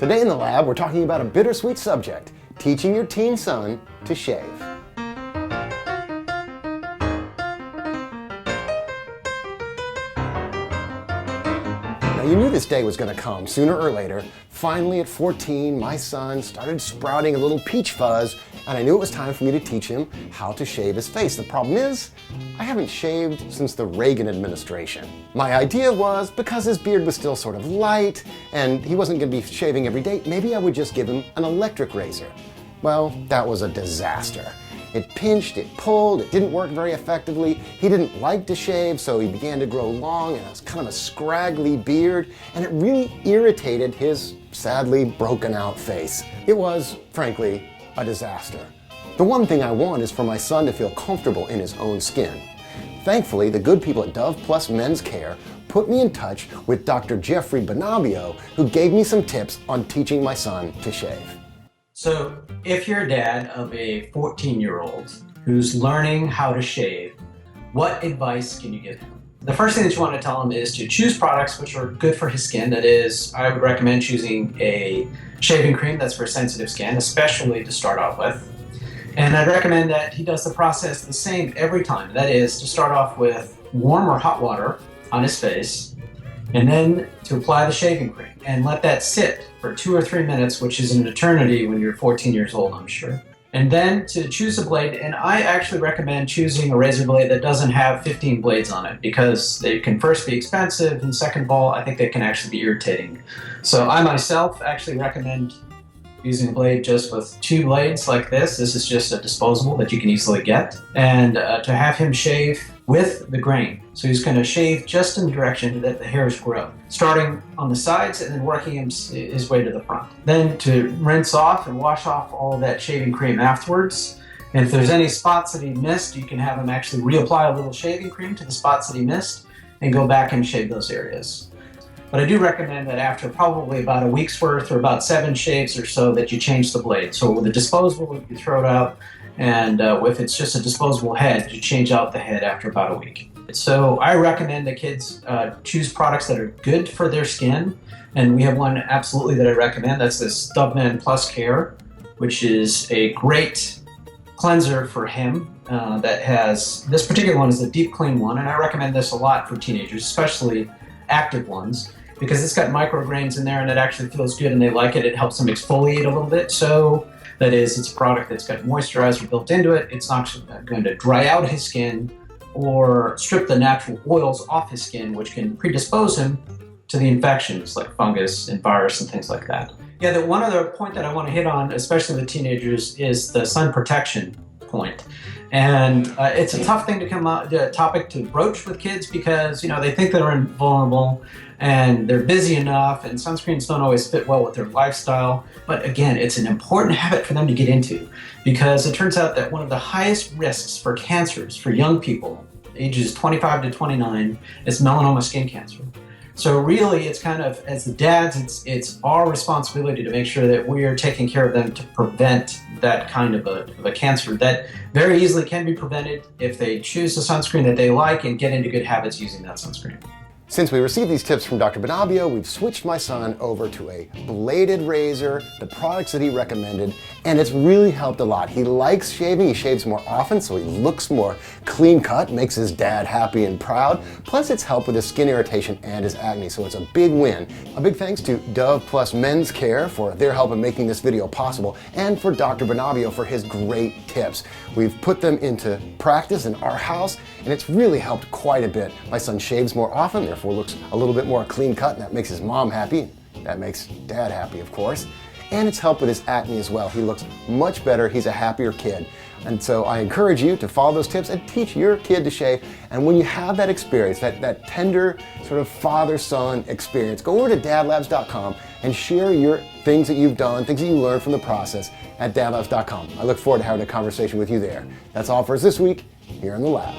Today in the lab, we're talking about a bittersweet subject, teaching your teen son to shave. Now, you knew this day was going to come sooner or later. Finally, at 14, my son started sprouting a little peach fuzz, and I knew it was time for me to teach him how to shave his face. The problem is, I haven't shaved since the Reagan administration. My idea was, because his beard was still sort of light, and he wasn't going to be shaving every day, maybe I would just give him an electric razor. Well, that was a disaster. It pinched, it pulled, it didn't work very effectively. He didn't like to shave, so he began to grow long and it was kind of a scraggly beard, and it really irritated his sadly broken out face. It was, frankly, a disaster. The one thing I want is for my son to feel comfortable in his own skin. Thankfully, the good people at Dove Plus Men's Care put me in touch with Dr. Jeffrey Benabio, who gave me some tips on teaching my son to shave. So if you're a dad of a 14-year-old who's learning how to shave, what advice can you give him? The first thing that you want to tell him is to choose products which are good for his skin. That is, I would recommend choosing a shaving cream that's for sensitive skin, especially to start off with. And I'd recommend that he does the process the same every time. That is, to start off with warm or hot water on his face, and then to apply the shaving cream and let that sit for 2 or 3 minutes, which is an eternity when you're 14 years old, I'm sure. And then to choose a blade, and I actually recommend choosing a razor blade that doesn't have 15 blades on it, because they can first be expensive, and second of all, I think they can actually be irritating. So I myself actually recommend using a blade just with 2 blades like this. This is just a disposable that you can easily get. And to have him shave with the grain. So he's going to shave just in the direction that the hairs grow, starting on the sides and then working his way to the front. Then to rinse off and wash off all of that shaving cream afterwards. And if there's any spots that he missed, you can have him actually reapply a little shaving cream to the spots that he missed and go back and shave those areas. But I do recommend that after probably about a week's worth or about 7 shaves or so that you change the blade. So with a disposable, you throw it out, and if it's just a disposable head, you change out the head after about a week. So I recommend that kids choose products that are good for their skin, and we have one absolutely that I recommend. That's this Dove Men Plus Care, which is a great cleanser for him. That has, this particular one is a deep clean one, and I recommend this a lot for teenagers, especially active ones, because it's got micrograins in there and it actually feels good and they like it. It helps them exfoliate a little bit. So that is, it's a product that's got moisturizer built into it. It's not going to dry out his skin or strip the natural oils off his skin, which can predispose him to the infections like fungus and virus and things like that. Yeah, the one other point that I want to hit on, especially with teenagers, is the sun protection point. And it's a tough thing to come out, the topic to broach with kids, because they think they're invulnerable and they're busy enough, and sunscreens don't always fit well with their lifestyle. But again, it's an important habit for them to get into, because it turns out that one of the highest risks for cancers for young people, ages 25 to 29, is melanoma skin cancer. So really, it's kind of, as the dads, it's our responsibility to make sure that we are taking care of them to prevent that kind of a cancer that very easily can be prevented if they choose a sunscreen that they like and get into good habits using that sunscreen. Since we received these tips from Dr. Benabio, we've switched my son over to a bladed razor, the products that he recommended, and it's really helped a lot. He likes shaving, he shaves more often, so he looks more clean cut, makes his dad happy and proud. Plus it's helped with his skin irritation and his acne, so it's a big win. A big thanks to Dove Plus Men's Care for their help in making this video possible, and for Dr. Benabio for his great tips. We've put them into practice in our house, and it's really helped quite a bit. My son shaves more often, therefore looks a little bit more clean cut, and that makes his mom happy. That makes dad happy, of course. And it's helped with his acne as well. He looks much better. He's a happier kid. And so I encourage you to follow those tips and teach your kid to shave. And when you have that experience, that tender sort of father-son experience, go over to DadLabs.com and share your things that you've done, things that you learned from the process at DadLabs.com. I look forward to having a conversation with you there. That's all for us this week here in the lab.